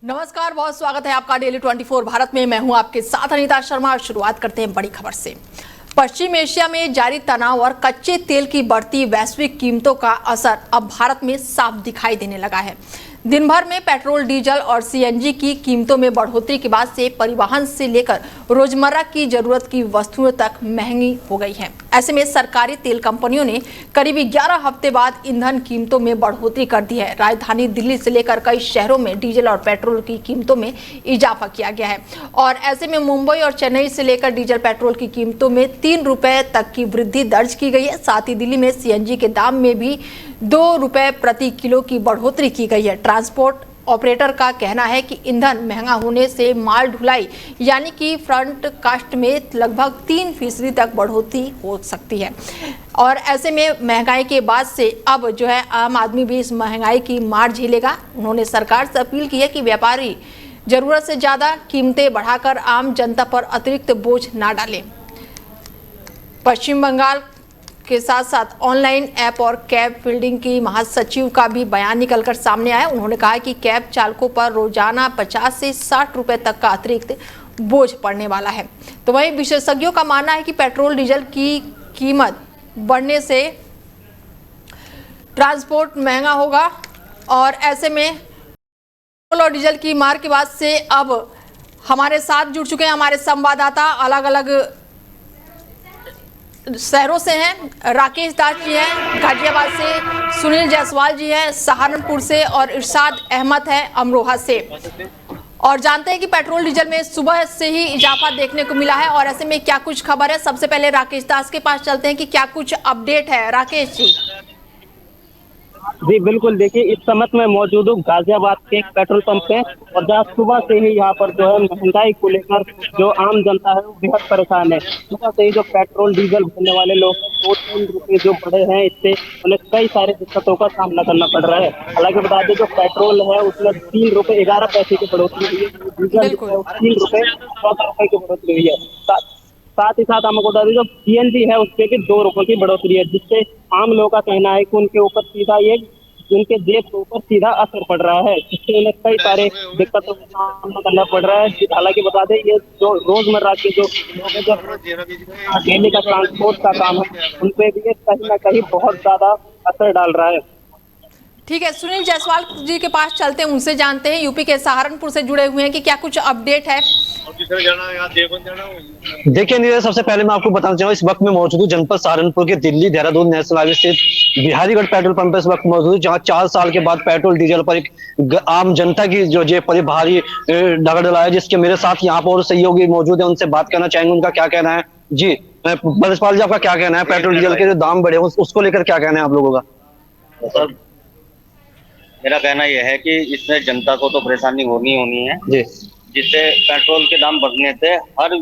नमस्कार, बहुत स्वागत है आपका डेली 24 भारत में। मैं हूं आपके साथ अनीता शर्मा। शुरुआत करते हैं बड़ी खबर से। पश्चिम एशिया में जारी तनाव और कच्चे तेल की बढ़ती वैश्विक कीमतों का असर अब भारत में साफ दिखाई देने लगा है। दिन भर में पेट्रोल, डीजल और सीएनजी की कीमतों में बढ़ोतरी के बाद से परिवहन से लेकर रोजमर्रा की जरूरत की वस्तुओं तक महंगी हो गई है। ऐसे में सरकारी तेल कंपनियों ने करीबी 11 हफ्ते बाद ईंधन कीमतों में बढ़ोतरी कर दी है। राजधानी दिल्ली से लेकर कई शहरों में डीजल और पेट्रोल की कीमतों में इजाफा किया गया है और ऐसे में मुंबई और चेन्नई से लेकर डीजल पेट्रोल की कीमतों में 3 रुपए तक की वृद्धि दर्ज की गई है। साथ ही दिल्ली में सीएनजी के दाम में भी 2 रुपए प्रति किलो की बढ़ोतरी की गई है। ट्रांसपोर्ट ऑपरेटर का कहना है कि ईंधन महंगा होने से माल ढुलाई यानी कि फ्रंट कास्ट में लगभग 3% तक बढ़ोतरी हो सकती है और ऐसे में महंगाई के बाद से अब जो है आम आदमी भी इस महंगाई की मार झेलेगा। उन्होंने सरकार से अपील की है कि व्यापारी जरूरत से ज्यादा कीमतें बढ़ाकर आम जनता पर अतिरिक्त बोझ ना डालें। पश्चिम बंगाल के साथ साथ ऑनलाइन ऐप और कैब फील्डिंग की महासचिव का भी बयान निकलकर सामने आया। उन्होंने कहा कि कैब चालकों पर रोजाना 50 से 60 रुपए तक का अतिरिक्त बोझ पड़ने वाला है। तो वहीं विशेषज्ञों का मानना है कि पेट्रोल डीजल की कीमत बढ़ने से ट्रांसपोर्ट महंगा होगा और ऐसे में पेट्रोल और डीजल की मार के बाद से अब हमारे साथ जुड़ चुके हैं हमारे संवाददाता, अलग अलग शहरों से हैं। राकेश दास जी हैं गाजियाबाद से, सुनील जायसवाल जी हैं सहारनपुर से और इरशाद अहमद हैं अमरोहा से। और जानते हैं कि पेट्रोल डीजल में सुबह से ही इजाफा देखने को मिला है और ऐसे में क्या कुछ खबर है। सबसे पहले राकेश दास के पास चलते हैं कि क्या कुछ अपडेट है। राकेश जी। जी बिल्कुल, देखिए इस समय मैं मौजूद हूँ गाजियाबाद के एक पेट्रोल पंप पे और जहाँ सुबह से ही यहाँ पर जो है महंगाई को लेकर जो आम जनता है वो बेहद परेशान है। सुबह से ही जो पेट्रोल डीजल भरने वाले लोग हैं 2-3 रुपए जो बढ़े हैं, इससे उन्हें कई सारी दिक्कतों का सामना करना पड़ रहा है। हालांकि बता दें जो पेट्रोल है उसमें 3 रुपए 11 पैसे की बढ़ोतरी हुई है, डीजल जो है 3 रुपए 14 रुपए की बढ़ोतरी हुई है। साथ ही साथ हमको बता दें जो सीएनजी है उसपे भी 2 रुपए की बढ़ोतरी है, जिससे आम लोगों का कहना है कि उनके ऊपर सीधा ये उनके जेब के ऊपर सीधा असर पड़ रहा है, जिससे उन्हें कई सारे दिक्कतों का सामना करना पड़ रहा है। हालांकि बता दें ये जो रोजमर्रा के जो लोग हैं, जो डेली का ट्रांसपोर्ट का काम है, उन पे भी ये कहीं ना कहीं बहुत ज्यादा असर डाल रहा है। ठीक है, सुनील जायसवाल जी के पास चलते हैं, उनसे जानते हैं। यूपी के सहारनपुर से जुड़े हुए हैं कि क्या कुछ अपडेट है। देखिए नीरज, सबसे पहले मैं आपको बताना चाहूंगा इस वक्त में मौजूद हूँ जनपद सहारनपुर के दिल्ली देहरादून नेशनल हाईवे स्थित बिहारीगढ़ पेट्रोल पंप पे इस वक्त मौजूद है, जहाँ 4 साल के बाद पेट्रोल डीजल पर एक आम जनता की जो जेब पर भारी दगड़ डला है। जिसके मेरे साथ यहाँ पर सहयोगी मौजूद है, उनसे बात करना चाहेंगे उनका क्या कहना है। जी बलसपाल जी, आपका क्या कहना है पेट्रोल डीजल के जो दाम बढ़े उसको लेकर क्या कहना है आप लोगों का। सर मेरा कहना यह है कि इसमें जनता को तो परेशानी होनी है जी, जिससे पेट्रोल के दाम बढ़ने से हर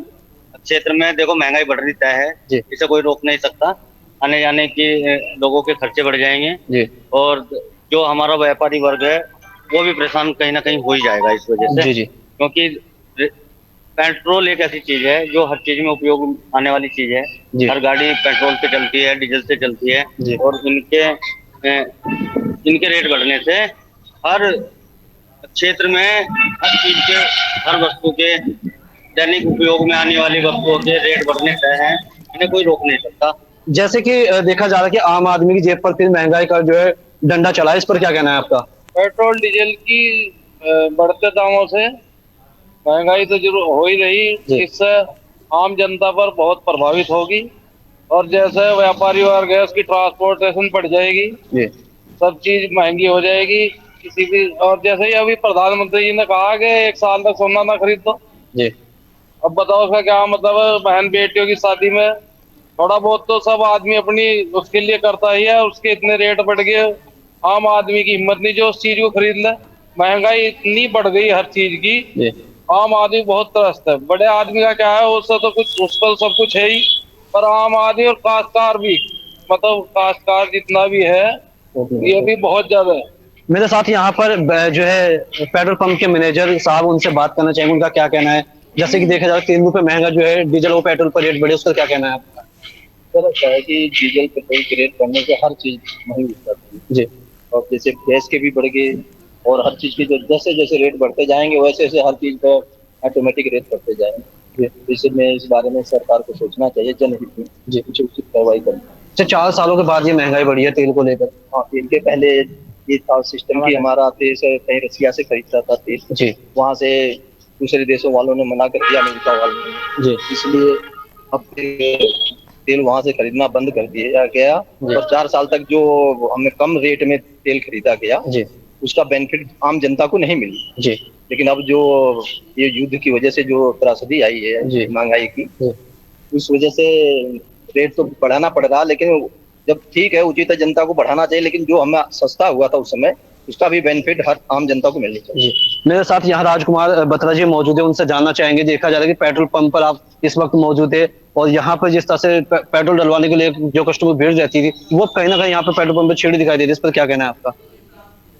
क्षेत्र में देखो महंगाई बढ़ रही तय है जी, इसे कोई रोक नहीं सकता। आने जाने के लोगों के खर्चे बढ़ जाएंगे जी, और जो हमारा व्यापारी वर्ग है वो भी परेशान कहीं ना कहीं हो ही जाएगा इस वजह से जी जी, क्योंकि पेट्रोल एक ऐसी चीज है जो हर चीज में उपयोग आने वाली चीज है। हर गाड़ी पेट्रोल से चलती है, डीजल से चलती है और इनके रेट बढ़ने से हर क्षेत्र में हर चीज के, हर वस्तु के, दैनिक उपयोग में आने वाली वस्तुओं के रेट बढ़ने तय हैं, इन्हें कोई रोक नहीं सकता। जैसे कि देखा जा रहा है कि आम आदमी की जेब पर फिर महंगाई का जो है डंडा चला है, इस पर क्या कहना है आपका। पेट्रोल डीजल की बढ़ते दामों से महंगाई तो जरूर हो ही रही, इससे आम जनता पर बहुत प्रभावित होगी और जैसे व्यापारी वर्ग है उसकी ट्रांसपोर्टेशन बढ़ जाएगी, सब चीज महंगी हो जाएगी किसी भी। और जैसे ही अभी प्रधानमंत्री जी ने कहा कि 1 साल तक सोना ना खरीद दो जी, अब बताओ उसका क्या मतलब है। बहन बेटियों की शादी में थोड़ा बहुत तो सब आदमी अपनी उसके लिए करता ही है, उसके इतने रेट बढ़ गए, आम आदमी की हिम्मत नहीं जो उस चीज को खरीद ले। महंगाई इतनी बढ़ गई हर चीज की, आम आदमी बहुत त्रस्त है। बड़े आदमी का क्या है, उससे तो कुछ, उसका सब कुछ है ही, पर आम आदमी और काश्तकार भी, मतलब काश्तकार जितना भी है ये भी बहुत ज्यादा है। मेरे साथ यहाँ पर जो है पेट्रोल पंप के मैनेजर साहब, उनसे बात करना चाहेंगे उनका क्या कहना है। जैसे कि देखा जाए 3 रुपए महंगा जो है डीजल और पेट्रोल पर रेट बढ़े, उसका क्या कहना है आपका। सर क्या है कि डीजल पेट्रोल के रेट बढ़ने से हर चीज महंगी हो जाती है जी, और जैसे गैस के भी बढ़ गए, और हर चीज की जो जैसे जैसे रेट बढ़ते जाएंगे वैसे वैसे हर चीज का ऑटोमेटिक रेट बढ़ते जाएंगे। इसमें इस बारे में सरकार को सोचना चाहिए, जनहित में जी कुछ उचित कार्रवाई करनी। अच्छा, 4 सालों के बाद ये महंगाई बढ़ी है तेल को लेकर। हाँ, तेल के पहले ये था सिस्टम कि हमारा तेल से कहीं रसिया से खरीदता था तेल जी, वहां से दूसरे देशों वालों ने मना कर दिया, अमेरिका वालों ने जी, इसलिए अब तेल वहां से खरीदना बंद कर दिया गया और 4 साल तक जो हमें कम रेट में तेल खरीदा गया जी, उसका बेनिफिट आम जनता को नहीं मिली। जी, लेकिन अब जो ये युद्ध की वजह से जो त्रासदी आई है महंगाई की, उस वजह से रेट तो बढ़ाना पड़ रहा, लेकिन जब ठीक है उचित है जनता को बढ़ाना चाहिए, लेकिन जो हमें सस्ता हुआ था उस समय उसका भी बेनिफिट हर आम जनता को मिलनी चाहिए। मेरे साथ यहाँ राजकुमार बत्रा जी मौजूद है, उनसे जानना चाहेंगे। देखा जा रहा है कि पेट्रोल पंप पर आप इस वक्त मौजूद है और यहाँ पर जिस तरह से पेट्रोल डलवाने के लिए जो कस्टमर भीड़ रहती थी वो कहीं ना कहीं यहाँ पर पेट्रोल पंप पर छेड़ दिखाई दे रही है, इस पर क्या कहना है आपका?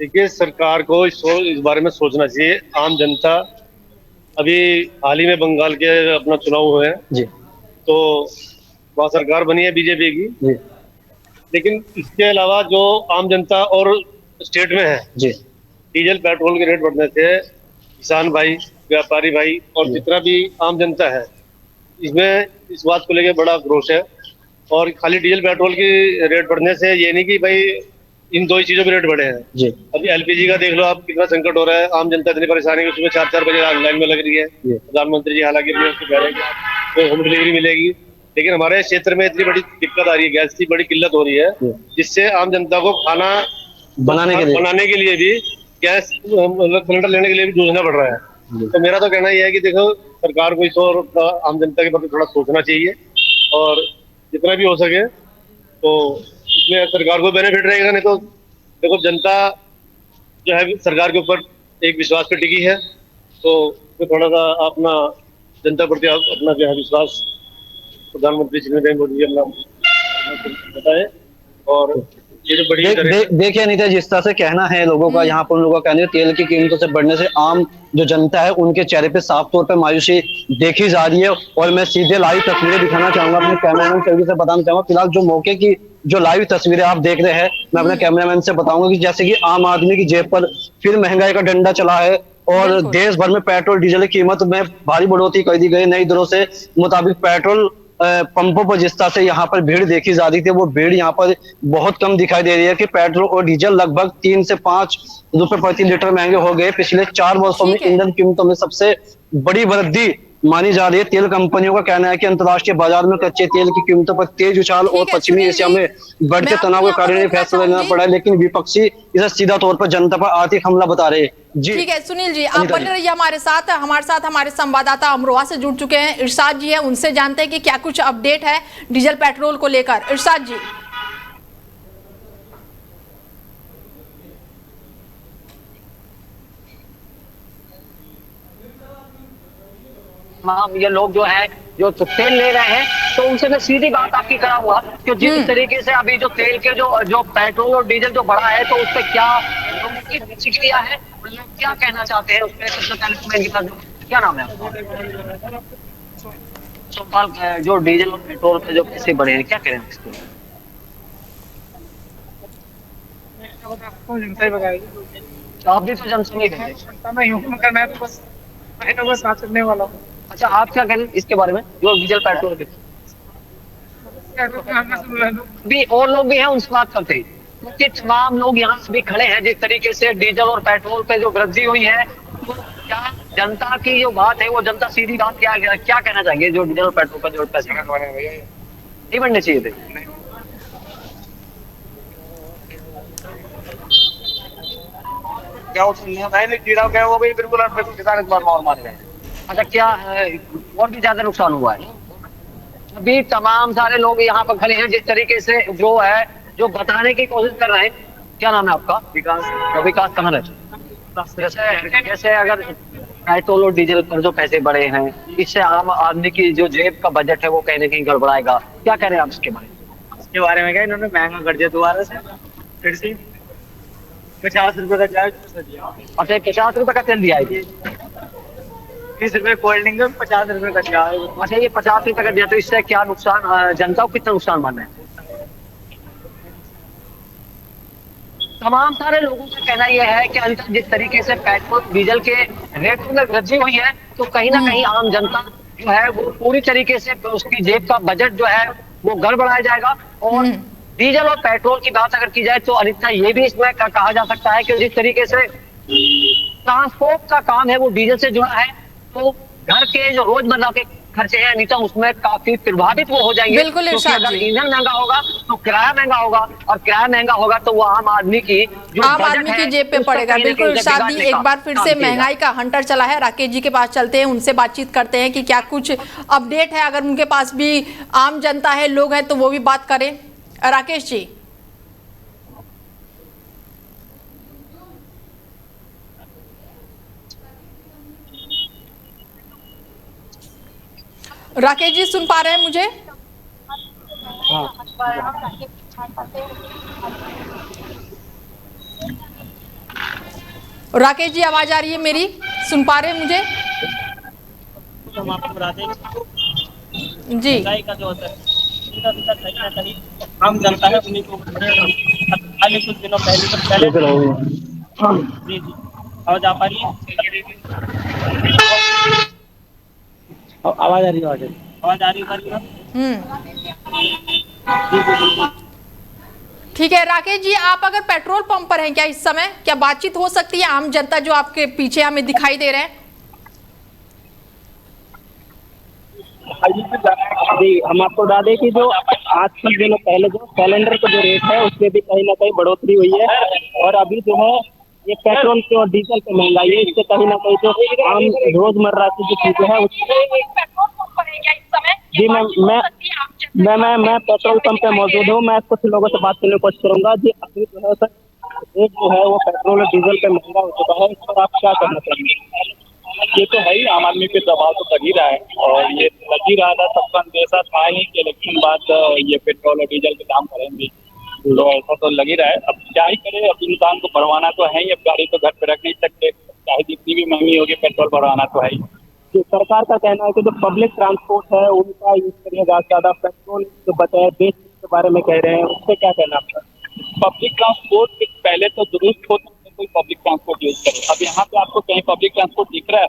देखिए, सरकार को इस बारे में सोचना चाहिए। आम जनता, अभी हाल ही में बंगाल के अपना चुनाव हुए हैं जी, तो वहाँ सरकार बनी है बीजेपी की जी, लेकिन इसके अलावा जो आम जनता और स्टेट में है जी, डीजल पेट्रोल के रेट बढ़ने से किसान भाई, व्यापारी भाई और जितना भी आम जनता है इसमें इस बात को लेकर बड़ा आक्रोश है। और खाली डीजल पेट्रोल की रेट बढ़ने से ये नहीं कि भाई इन दो ही चीजों के रेट बढ़े हैं। जी, अभी एलपीजी का देख लो आप, कितना संकट हो रहा है। आम जनता इतनी परेशानी है, सुबह 4-4 बजे लाइन में लग रही है। प्रधानमंत्री जी हालांकि कह रहे हैं कि होम डिलीवरी मिलेगी, लेकिन हमारे क्षेत्र में इतनी बड़ी दिक्कत आ रही है, गैस की बड़ी किल्लत हो रही है, जिससे आम जनता को खाना बनाने के लिए भी गैस सिलेंडर लेने के लिए भी जूझना पड़ रहा है। तो मेरा तो कहना यह है कि देखो, सरकार को इस और आम जनता के प्रति थोड़ा सोचना चाहिए और जितना भी हो सके तो इसमें सरकार को बेनिफिट रहेगा। नहीं तो देखो, जनता जो है सरकार के ऊपर एक विश्वास पे टिकी है, तो थोड़ा सा अपना जनता प्रति अपना जो है विश्वास प्रधानमंत्री श्री नरेंद्र मोदी जी अपना बताए। और ये जो बड़ी देखिए अनीता, जिस तरह से कहना है लोगों का, यहाँ पर उन लोगों का कहना है तेल की कीमतों से बढ़ने से आम जो जनता है उनके चेहरे पे साफ तौर पे मायूसी देखी जा रही है। और मैं सीधे लाइव तस्वीरें दिखाना चाहूंगा, अपने कैमरामैन सर्विस से बताना चाहूंगा। फिलहाल जो मौके की जो लाइव तस्वीरें आप देख रहे हैं, मैं अपने कैमरामैन से बताऊंगा कि जैसे कि आम आदमी की जेब पर फिर महंगाई का डंडा चला है और देश भर में पेट्रोल डीजल की कीमत में भारी बढ़ोतरी कर दी गई। नई दरों से मुताबिक पेट्रोल पंपों पर जिस तरह से यहाँ पर भीड़ देखी जा रही थी वो भीड़ यहाँ पर बहुत कम दिखाई दे रही है कि पेट्रोल और डीजल लगभग 3 से 5 रुपए प्रति लीटर महंगे हो गए। पिछले 4 वर्षों में ईंधन कीमतों में सबसे बड़ी वृद्धि मानी जा रही है। तेल कंपनियों का कहना है कि अंतर्राष्ट्रीय बाजार में कच्चे तेल की कीमतों पर तेज उछाल और पश्चिमी एशिया में बढ़ते तनाव के कारण ये फैसला लेना पड़ा है, लेकिन विपक्षी इसे सीधा तौर पर जनता पर आर्थिक हमला बता रहे हैं। जी ठीक है सुनील जी, आप बने रहिए हमारे साथ हमारे संवाददाता अमरोहा से जुड़ चुके हैं, इरशाद जी है, उनसे जानते हैं कि क्या कुछ अपडेट है डीजल पेट्रोल को लेकर। इरशाद जी। ये लोग जो है जो तेल ले रहे हैं, तो उनसे मैं सीधी बात आपकी करा हुआ कि जिस तरीके से अभी जो तेल के जो पेट्रोल और डीजल जो बढ़ा है, तो उस पर क्या लोगों की प्रतिक्रिया है, लोग क्या कहना चाहते हैं उस पर? क्या नाम है आपका? जो डीजल और पेट्रोल पे जो पैसे बढ़े हैं, क्या करें इसको? आप भी तो जनसंघ करने वाला हूँ। अच्छा, आप क्या करें इसके बारे में जो डीजल पेट्रोल के भी और लोग भी हैं, उनसे बात करते हैं क्योंकि तमाम लोग यहाँ भी खड़े हैं। जिस तरीके से डीजल और पेट्रोल पे जो वृद्धि हुई है, तो क्या जनता की जो बात है वो जनता सीधी बात क्या कहना चाहिए? जो डीजल और पेट्रोल का जो पैसे नहीं बढ़ने चाहिए थे। क्या वो भी बिल्कुल किसान इस बार मार गए। अच्छा, क्या और भी ज्यादा नुकसान हुआ है? अभी तमाम सारे लोग यहाँ पर खड़े हैं, जिस तरीके से जो है जो बताने की कोशिश कर रहे हैं। क्या नाम है आपका? विकास कहाँ रहते? जैसे अगर पेट्रोल और डीजल पर जो पैसे बढ़े हैं, इससे आम आदमी की जो जेब का बजट है वो कहीं ना कहीं गड़बड़ाएगा। क्या कह रहे हैं आप इसके बारे में? इसके बारे में क्या इन्होंने महंगा कर दिया दोबारा से, फिर से 50 रुपए का चार्ज। अच्छा, 50 रुपए का तेल दिया है, 30 रुपए कोल्ड ड्रिंक में 50 रुपए का चार्ज। अच्छा, ये 50 रुपए का दिया, तो इससे क्या नुकसान, जनता को कितना नुकसान मानना है? तमाम सारे लोगों का कहना यह है कि अंतर जिस तरीके से पेट्रोल डीजल के रेटों में वृद्धि हुई है, तो कहीं ना कहीं आम जनता जो है वो पूरी तरीके से उसकी जेब का बजट जो है वो गड़बड़ाया जाएगा। और डीजल और पेट्रोल की बात अगर की जाए तो अनिता ये भी इसमें कहा जा सकता है कि जिस तरीके से ट्रांसपोर्ट का काम है वो डीजल से जुड़ा है, तो घर के जो रोजमर्रा के खर्चे हैं अनिता उसमें काफी प्रभावित वो हो जाएंगे। बिल्कुल क्योंकि इरशाद अगर जी। ईंधन महंगा होगा तो किराया महंगा होगा, और किराया महंगा होगा तो वो आम आदमी की जो आम बजट आदमी है, की जेब पे उसका पड़ेगा। कहीं ना बिल्कुल कहीं इरशाद जी, बिगाड़ने एक का बार फिर काम से किया महंगाई का हंटर चला है। राकेश जी के पास चलते हैं, उनसे बातचीत करते हैं कि क्या कुछ अपडेट है, अगर उनके पास भी आम जनता है, लोग हैं, तो वो भी बात करें। राकेश जी। राकेश जी सुन पा रहे हैं मुझे? राकेश जी आवाज आ रही है मेरी? सुन पा रहे हैं मुझे? हम आपको बता दें जी महंगाई का जो असर कहीं ना कहीं आम जनता है उन्हीं को हाल कुछ दिनों पहले जी जी आवाज आ पा रही है? आवाज आ रही है? आवाज आ रही है? ठीक है राकेश जी, आप अगर पेट्रोल पंप पर हैं क्या इस समय, क्या बातचीत हो सकती है आम जनता जो आपके पीछे हमें दिखाई दे रहे हैं? जी, हम आपको बता दें कि जो आज कुछ दिनों पहले जो सिलेंडर का जो रेट है उसमें भी कहीं ना कहीं बढ़ोतरी हुई है, और अभी जो है ये पेट्रोल की और डीजल की महंगाई है, इससे कहीं ना कहीं जो आम रोजमर्रा की जो चीजें हैं जी मैं पेट्रोल पंप पे मौजूद हूँ। मैं कुछ लोगों से बात करने की कोशिश करूंगा। जी अभी जो है सर रेट जो है वो पेट्रोल और डीजल पे महंगा हो चुका है, इस पर आप क्या कहना चाहेंगे? ये तो है ही, आम आदमी पे दबाव तो लग ही रहा है, और ये लग ही रहा था, सबका अंदेशा था ही कि इलेक्शन बाद ये पेट्रोल और डीजल के दाम बढ़ेंगे, तो ऐसा तो लग ही रहा है। अब क्या ही करे, अब इंसान को बढ़वाना तो है ही, अब गाड़ी तो घर पे रख नहीं सकते, चाहे जितनी भी महंगी होगी पेट्रोल बढ़वाना तो है ही। सरकार का कहना है कि जो पब्लिक ट्रांसपोर्ट है उनका यूज करिएगा, ज्यादा पेट्रोल जो बचाए देश के बारे में कह रहे हैं, उस पर क्या कहना आपका? पब्लिक ट्रांसपोर्ट पहले तो दुरुस्त हो तो कोई पब्लिक ट्रांसपोर्ट यूज करे। अब यहाँ पे आपको कहीं पब्लिक ट्रांसपोर्ट दिख रहा है?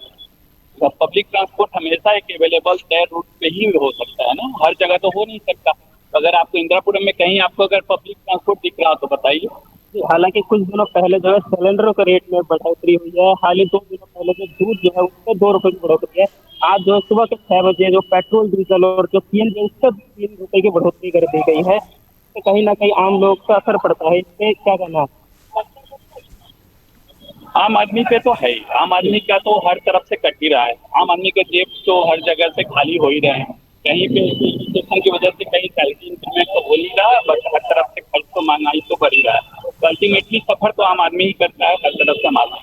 पब्लिक ट्रांसपोर्ट हमेशा एक अवेलेबल तय रूट पे ही हो सकता है ना, हर जगह तो हो नहीं सकता। अगर आपको इंदिरापुरम में कहीं आपको अगर पब्लिक ट्रांसपोर्ट दिख रहा हो तो बताइए। हालांकि कुछ दिनों पहले जो है सिलेंडरों के रेट में बढ़ोतरी हुई है। हाल ही 2 दिनों पहले जो दूध जो है उससे 2 रुपए की बढ़ोतरी है। आज जो सुबह के 6 बजे जो पेट्रोल डीजल और जो सीएनजी उससे 3 रुपए की बढ़ोतरी कर दी गई है। तो कहीं ना कहीं आम लोग का असर पड़ता है, इससे क्या कहना है? आम आदमी पे तो है ही, आम आदमी का तो हर तरफ से कट ही रहा है। आम आदमी के जेब तो हर जगह से खाली हो ही रहे हैं, कहीं पे इंफ्लेशन की वजह से कहीं सैलरी इंक्रीमेंट तो हो ही रहा है, बट हर तरफ से खर्च तो महंगाई तो बढ़ ही रहा है। तो अल्टीमेटली सफर तो आम आदमी ही करता है हर तरफ से मालूम।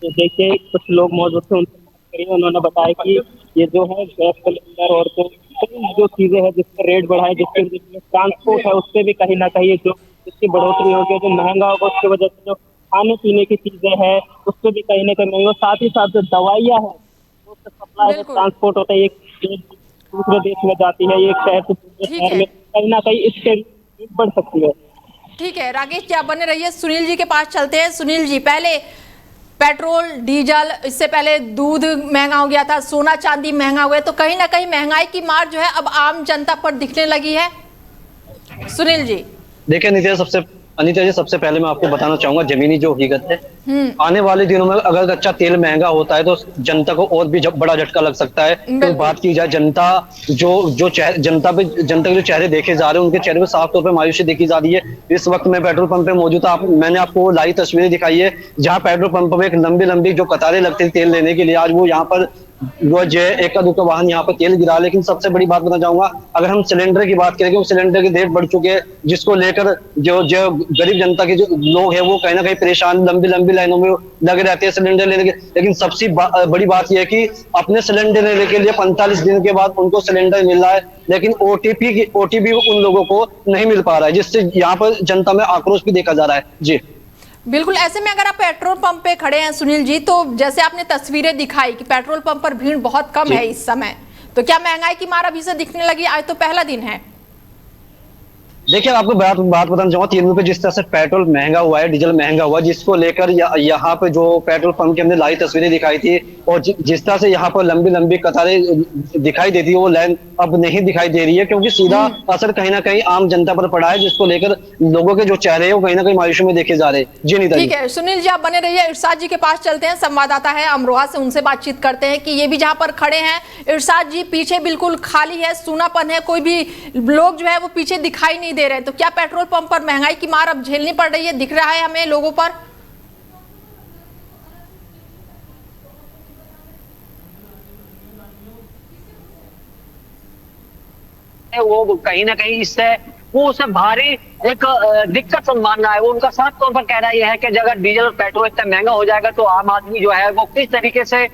तो देखिए कुछ लोग मौजूद थे, उनसे बात करिए। उन्होंने बताया कि ये जो है गैस सिलेंडर और जो चीजें हैं जिसके रेट बढ़ाए, जिसके ट्रांसपोर्ट है उससे भी कहीं ना कहीं जो जिसकी बढ़ोतरी होगी, जो महंगा होगा उसकी वजह से जो खाने पीने की चीजें हैं उससे भी कहीं ना कहीं महंगी। साथ ही साथ जो दवाइयाँ हैं उसका सप्लाई ट्रांसपोर्ट होता है, एक दूसरे देश में जाती है, एक शहर से दूसरे शहर में, कहीं ना कहीं इससे बढ़ सकती है। ठीक है राकेश जी, आप बने रहिए। सुनील जी के पास चलते हैं। सुनील जी, पहले पेट्रोल डीजल, इससे पहले दूध महंगा हो गया था, सोना चांदी महंगा हुआ है, तो कहीं ना कहीं महंगाई की मार जो है अब आम जनता पर दिखने लगी है। सुनील जी देखिए अनीता जी, सबसे पहले मैं आपको बताना चाहूंगा जमीनी जो हकीकत है, आने वाले दिनों में अगर कच्चा तेल महंगा होता है तो जनता को और भी बड़ा झटका लग सकता है। तो बात की जाए जनता जनता के जो चेहरे देखे जा रहे हैं, उनके चेहरे पे साफ तौर पे मायूसी देखी जा रही है। इस वक्त मैं पेट्रोल पंप पे मौजूद था, मैंने आपको लाइव तस्वीरें दिखाई है जहाँ पेट्रोल पंप पे एक लंबी जो कतारें लगती थी तेल लेने के लिए, आज वो यहाँ पर रोज एक का दूसरा वाहन यहाँ पर तेल गिरा। लेकिन सबसे बड़ी बात बताना चाहूंगा, अगर हम सिलेंडर की बात करें, सिलेंडर के रेट बढ़ चुके हैं, जिसको लेकर जो गरीब जनता के जो लोग हैं वो कहीं ना कहीं परेशान लंबी लाइनों में लगे रहते हैं सिलेंडर लेने के। लेकिन सबसे बड़ी बात यह है कि अपने सिलेंडर लेने के लिए 45 दिन के बाद उनको सिलेंडर मिल रहा है, लेकिन ओटीपी उन लोगों को नहीं मिल पा रहा है, जिससे यहाँ पर जनता में आक्रोश भी देखा जा रहा है। जी बिल्कुल। ऐसे में अगर आप पेट्रोल पंप पे खड़े हैं सुनील जी, तो जैसे आपने तस्वीरें दिखाई कि पेट्रोल पंप पर भीड़ बहुत कम है इस समय, तो क्या महंगाई की मार अभी से दिखने लगी? आज तो पहला दिन है। देखिए आपको बात बताना चाहूंगा, 3 रुपए जिस तरह से पेट्रोल महंगा हुआ है, डीजल महंगा हुआ है, जिसको लेकर यहाँ पे जो पेट्रोल पंप की हमने लाइव तस्वीरें दिखाई थी, और जिस तरह से यहाँ पर लंबी लंबी कतारें दिखाई देती है, वो लाइन अब नहीं दिखाई दे रही है, क्योंकि सीधा असर कहीं ना कहीं आम जनता पर पड़ा है, जिसको लेकर लोगों के जो चेहरे हैं वो कहीं ना कहीं मायूसी में देखे जा रहे हैं। जी नीता, ठीक है सुनील जी, आप बने रहिए। इरशाद जी के पास चलते हैं, संवाददाता है अमरोहा से, उनसे बातचीत करते हैं कि ये भी जहां पर खड़े हैं इरशाद जी, पीछे बिल्कुल खाली है, सूनापन है, कोई भी लोग जो है वो पीछे दिखाई नहीं दे रहे हैं। तो क्या पेट्रोल पंप पर महंगाई की मार अब झेलनी पड़ रही है, दिख रहा है हमें लोगों पर? वो कहीं ना कहीं इससे वो उसे भारी एक दिक्कत मान रहा है। वो उनका साफ तौर पर कहना यह है कि अगर डीजल और पेट्रोल इतना महंगा हो जाएगा तो आम आदमी जो है वो किस तरीके से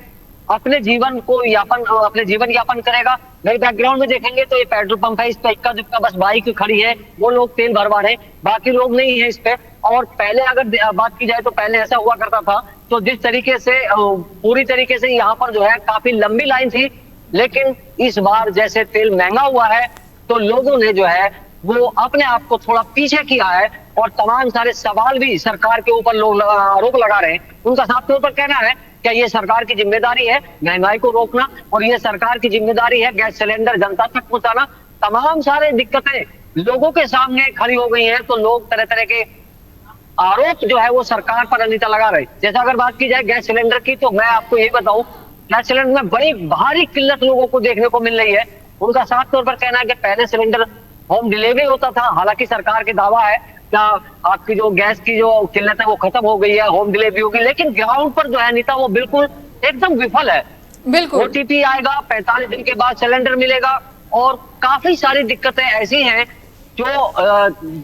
अपने जीवन यापन करेगा। मेरे बैकग्राउंड में देखेंगे तो ये पेट्रोल पंप है, इस पे इक्का दुक्का बस बाइक खड़ी है, वो लोग तेल भरवा रहे हैं, बाकी लोग नहीं है इस पे। और पहले अगर बात की जाए तो पहले ऐसा हुआ करता था, तो जिस तरीके से पूरी तरीके से यहाँ पर जो है काफी लंबी लाइन थी, लेकिन इस बार जैसे तेल महंगा हुआ है तो लोगों ने जो है वो अपने आप को थोड़ा पीछे किया है, और तमाम सारे सवाल भी सरकार के ऊपर लोग आरोप लगा रहे हैं। उनका साफ तौर पर कहना है कि ये सरकार की जिम्मेदारी है महंगाई को रोकना, और ये सरकार की जिम्मेदारी है गैस सिलेंडर जनता तक पहुंचाना। तमाम सारे दिक्कतें लोगों के सामने खड़ी हो गई हैं, तो लोग तरह तरह के आरोप जो है वो सरकार पर अनिता लगा रहे। जैसा अगर बात की जाए गैस सिलेंडर की, तो मैं आपको ये बताऊं, गैस सिलेंडर में बड़ी भारी किल्लत लोगों को देखने को मिल रही है। उनका साफ तौर पर कहना है कि पहले सिलेंडर होम डिलीवरी होता था, हालांकि सरकार के दावा है कि आपकी जो गैस की जो किल्लत है वो खत्म हो गई है, होम डिलीवरी होगी, लेकिन ग्राउंड पर जो है नीता वो बिल्कुल एकदम विफल है। बिल्कुल ओटीपी आएगा, 45 दिन के बाद सिलेंडर मिलेगा, और काफी सारी दिक्कतें ऐसी हैं जो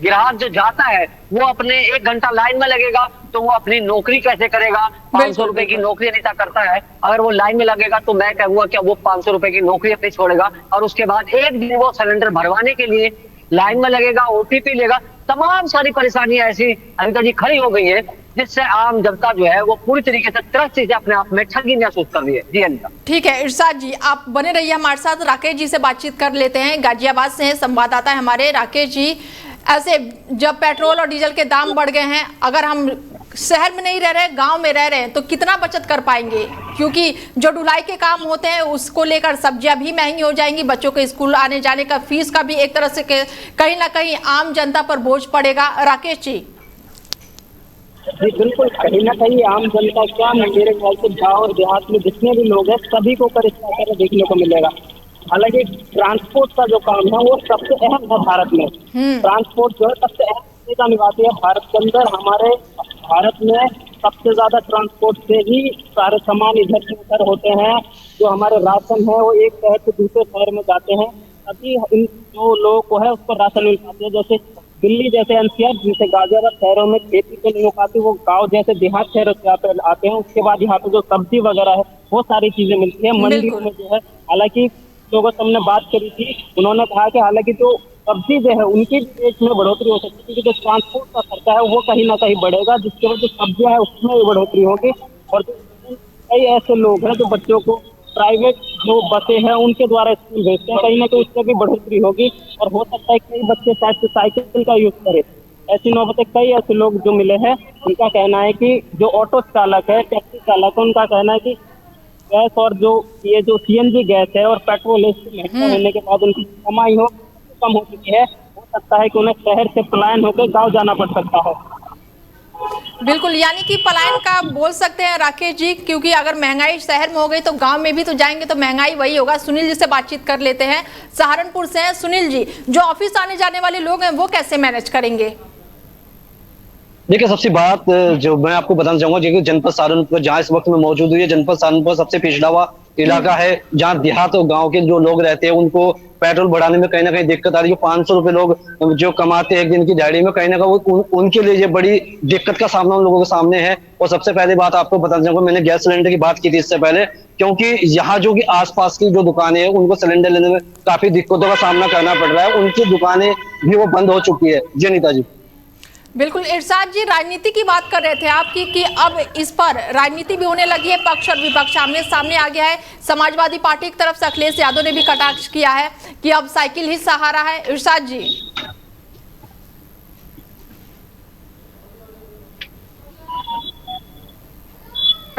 ग्राहक जो जाता है वो अपने 1 घंटा लाइन में लगेगा तो वो अपनी नौकरी कैसे करेगा। 500 रुपए की नौकरी अनिता करता है, अगर वो लाइन में लगेगा तो मैं कहूंगा क्या वो 500 रुपए की नौकरी अपनी छोड़ेगा, और उसके बाद एक दिन वो सिलेंडर भरवाने के लिए लाइन में लगेगा, ओटीपी लेगा। तमाम सारी परेशानियां ऐसी अनिता जी खड़ी हो गई है, जिससे आम जनता जो है वो पूरी तरीके से त्रस्त से अपने आप में ठगी महसूस कर रही है। जी अनिता। ठीक है इरशाद जी, आप बने रहिए हमारे साथ। राकेश जी से बातचीत कर लेते हैं, गाजियाबाद से हैं, संवाददाता है हमारे। राकेश जी, ऐसे जब पेट्रोल और डीजल के दाम बढ़ गए हैं, अगर हम शहर में नहीं रह रहे, गांव में रह रहे हैं, तो कितना बचत कर पाएंगे? क्योंकि जो ढुलाई के काम होते हैं उसको लेकर सब्जियां भी महंगी हो जाएंगी, बच्चों के स्कूल आने जाने का फीस का भी एक तरह से कहीं ना कहीं आम जनता पर बोझ पड़ेगा। राकेश जी। जी बिल्कुल, कहीं ना कहीं आम जनता क्या, मेरे ख्याल से गाँव और देहात में जितने भी लोग हैं सभी को परेशानी देखने को मिलेगा। हालांकि ट्रांसपोर्ट का जो काम है वो सबसे अहम है भारत में। ट्रांसपोर्ट जो है सबसे अहम भूमिका निभाती है भारत के अंदर। हमारे भारत में सबसे ज्यादा ट्रांसपोर्ट से ही सारे सामान इधर से उधर होते हैं। जो हमारे राशन है वो एक शहर से दूसरे शहर में जाते हैं, तभी इन जो लोगों को है उस पर राशन मिल पाते हैं। जैसे दिल्ली जैसे एनसीआर जैसे गाजियाबाद शहरों में खेती तो नहीं हो पाती, वो गांव जैसे देहात शहरों से यहाँ पे आते हैं। उसके बाद यहाँ पे जो सब्जी वगैरह है वो सारी चीजें मिलती है मंडियों में जो है। हालांकि लोगों से हमने बात करी थी, उन्होंने कहा कि हालांकि जो सब्जी जो है उनकी रेट में बढ़ोतरी हो सकती है, क्योंकि जो ट्रांसपोर्ट का खर्चा है वो कहीं ना कहीं बढ़ेगा, जिसकी वजह से सब्जियां है उसमें भी बढ़ोतरी होगी। और कई ऐसे लोग हैं जो बच्चों को प्राइवेट जो बसें हैं उनके द्वारा स्कूल भेजते हैं, कहीं ना कहीं उससे भी बढ़ोतरी होगी। और हो सकता है कई बच्चे शायद साइकिल का यूज करें। ऐसी नौबतें कई ऐसे लोग जो मिले हैं, उनका कहना है कि जो ऑटो चालक है, टैक्सी चालक है, उनका कहना है कि गैस और जो ये जो सीएनजी गैस है और पेट्रोल इससे महंगा होने के बाद उनकी कमाई हो कम हो चुकी है। हो सकता है कि उन्हें शहर से पलायन होकर गांव जाना पड़ सकता है। बिल्कुल, यानी कि पलायन का बोल सकते हैं राकेश जी, क्योंकि अगर महंगाई शहर में हो गई तो गांव में भी तो जाएंगे तो महंगाई वही होगा। सुनील जी से बातचीत कर लेते हैं, सहारनपुर से हैं। सुनील जी, जो ऑफिस आने जाने वाले लोग हैं वो कैसे मैनेज करेंगे? देखिए, सबसे बात जो मैं आपको बताना चाहूंगा, जनपद सहारनपुर जहाँ इस वक्त में मौजूद हुई है, जनपद सहारनपुर सबसे पिछड़ा हुआ इलाका है, जहाँ देहात और गांव के जो लोग रहते हैं उनको पेट्रोल बढ़ाने में कहीं ना कहीं दिक्कत आ रही है। 500 रुपए लोग जो कमाते हैं एक दिन की दिहाड़ी में, कहीं ना कहीं उनके लिए ये बड़ी दिक्कत का सामना उन लोगों के सामने है। और सबसे पहले बात आपको बताना चाहूंगा, मैंने गैस सिलेंडर की बात की थी इससे पहले, क्योंकि यहाँ जो कि आसपास की जो दुकानें हैं उनको सिलेंडर लेने में काफी दिक्कतों का सामना करना पड़ रहा है, उनकी दुकानें भी वो बंद हो चुकी है। जी अनिता जी। बिल्कुल, इरशाद जी, राजनीति की बात कर रहे थे आपकी कि अब इस पर राजनीति भी होने लगी है, पक्ष और विपक्ष आमने सामने आ गया है। समाजवादी पार्टी की तरफ से अखिलेश यादव ने भी कटाक्ष किया है कि अब साइकिल ही सहारा है। इरशाद जी।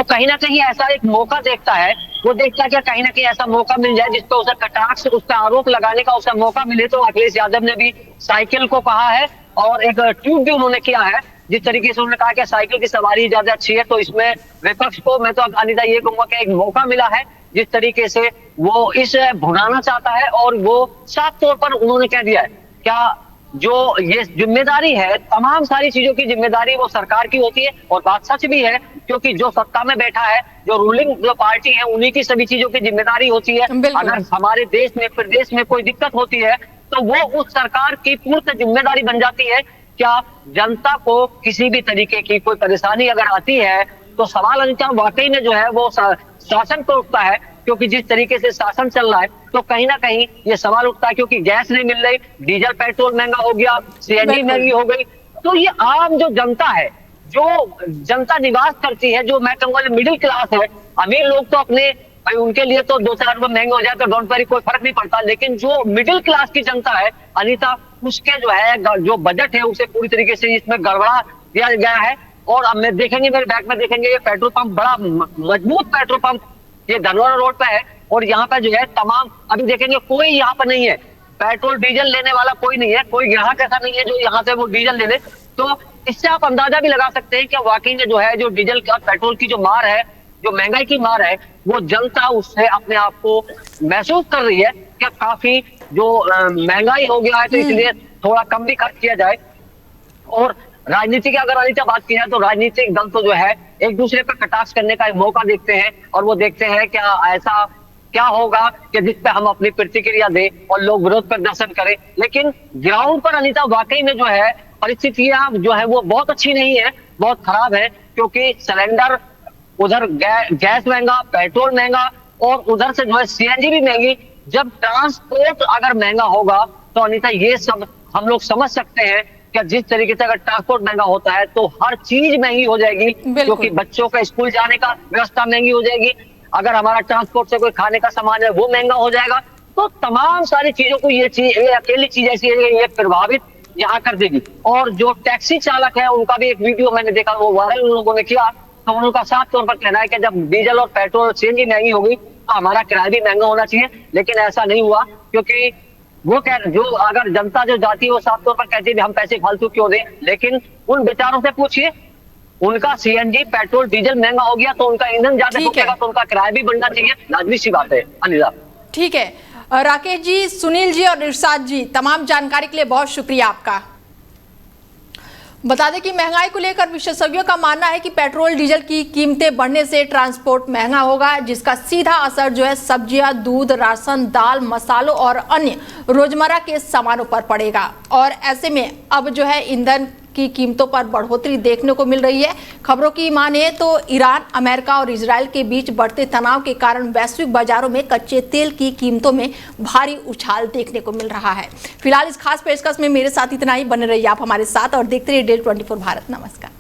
तो कहीं ना कहीं ऐसा एक मौका देखता है, वो देखता है कि कहीं ना कहीं ऐसा मौका मिल जाए जिसपे उसे कटाक्ष, उसका आरोप लगाने का उसे मौका मिले। तो अखिलेश यादव ने भी साइकिल को कहा है और एक ट्वीट भी उन्होंने किया है, जिस तरीके से उन्होंने कहा कि साइकिल की सवारी ज्यादा अच्छी है। तो इसमें विपक्ष को मैं तो अनिता ये कहूंगा कि एक मौका मिला है, जिस तरीके से वो इसे भुनाना चाहता है और वो साफ तौर पर उन्होंने कह दिया है क्या जो ये जिम्मेदारी है, तमाम सारी चीजों की जिम्मेदारी वो सरकार की होती है। और बात सच भी है, क्योंकि जो सत्ता में बैठा है, जो रूलिंग जो पार्टी है, उन्हीं की सभी चीजों की जिम्मेदारी होती है। अगर हमारे देश में, प्रदेश में कोई दिक्कत होती है तो वो उस सरकार की पूर्ण जिम्मेदारी बन जाती है। क्या जनता को किसी भी तरीके की कोई परेशानी अगर आती है तो सवाल अनिता वाकई में जो है वो शासन पर उठता है, क्योंकि जिस तरीके से शासन चल रहा है तो कहीं ना कहीं ये सवाल उठता है, क्योंकि गैस नहीं मिल रही, डीजल पेट्रोल महंगा हो गया, सीएनजी महंगी हो गई। तो ये आम जो जनता है, जो जनता निवास करती है, जो मैं कहूँगा मिडिल क्लास है, अमीर लोग तो अपने भाई उनके लिए तो 2-4 रुपए महंगे हो जाए तो डोंट वरी, कोई फर्क नहीं पड़ता। लेकिन जो मिडिल क्लास की जनता है अनिता, उसके जो है जो बजट है उसे पूरी तरीके से इसमें गड़बड़ा दिया गया है। और अब मैं देखेंगे, मेरे बैग में देखेंगे, ये पेट्रोल पंप बड़ा मजबूत पेट्रोल पंप ये धनौरा रोड पे है। और यहाँ पे जो है तमाम, अभी देखेंगे कोई यहाँ पर नहीं है, पेट्रोल डीजल लेने वाला कोई नहीं है, कोई ग्राहक ऐसा नहीं है जो यहाँ से वो डीजल ले ले। तो इससे आप अंदाजा भी लगा सकते हैं कि वाकई में जो है जो डीजल का पेट्रोल की जो मार है, जो महंगाई की मार है, वो जनता उससे अपने आप को महसूस कर रही है कि काफी जो महंगाई हो गया है, तो इसलिए थोड़ा कम भी खर्च किया जाए। और राजनीति की अगर अनिता बात की है तो राजनीतिक दल तो जो है एक दूसरे पर कटाक्ष करने का एक मौका देखते हैं, और वो देखते हैं क्या ऐसा क्या होगा कि जिसपे हम अपनी प्रतिक्रिया दें और लोग विरोध प्रदर्शन करें। लेकिन ग्राउंड पर अनिता वाकई में जो है परिस्थितियां जो है वो बहुत अच्छी नहीं है, बहुत खराब है, क्योंकि सिलेंडर उधर गैस महंगा, पेट्रोल महंगा, और उधर से जो है सीएनजी भी महंगी। जब ट्रांसपोर्ट अगर महंगा होगा तो अनिता ये सब हम लोग समझ सकते हैं कि जिस तरीके से अगर ट्रांसपोर्ट महंगा होता है तो हर चीज महंगी हो जाएगी, क्योंकि बच्चों का स्कूल जाने का व्यवस्था महंगी हो जाएगी। अगर हमारा ट्रांसपोर्ट से कोई खाने का सामान है वो महंगा हो जाएगा। तो तमाम सारी चीजों को ये अकेली चीज ऐसी है, ये प्रभावित यहाँ कर देगी। और जो टैक्सी चालक है उनका भी एक वीडियो मैंने देखा, वो वायरल उन लोगों ने किया, तो उनका साफ तौर पर कहना है कि जब डीजल और पेट्रोल सीएनजी महंगी हो गई तो हमारा किराया भी महंगा होना चाहिए। लेकिन ऐसा नहीं हुआ, क्योंकि वो जो अगर जनता जो जाती है वो साफ तौर पर कहती है हम पैसे फालतू क्यों दें। लेकिन उन बेचारों से पूछिए, उनका सीएनजी पेट्रोल डीजल महंगा हो गया तो उनका ईंधन ज्यादा फूकेगा, तो उनका किराया भी बढ़ना चाहिए, लाजमी सी बात है अनिता। ठीक है राकेश जी, सुनील जी और इरशाद जी, तमाम जानकारी के लिए बहुत शुक्रिया आपका। बता दें कि महंगाई को लेकर विशेषज्ञों का मानना है कि पेट्रोल डीजल की कीमतें बढ़ने से ट्रांसपोर्ट महंगा होगा, जिसका सीधा असर जो है सब्जियां, दूध, राशन, दाल, मसालों और अन्य रोजमर्रा के सामानों पर पड़ेगा। और ऐसे में अब जो है ईंधन की कीमतों पर बढ़ोतरी देखने को मिल रही है। खबरों की माने तो ईरान, अमेरिका और इजराइल के बीच बढ़ते तनाव के कारण वैश्विक बाजारों में कच्चे तेल की कीमतों में भारी उछाल देखने को मिल रहा है। फिलहाल इस खास पेशकश में मेरे साथ इतना ही। बने रहिए आप हमारे साथ और देखते रहिए डेली 24 भारत। नमस्कार।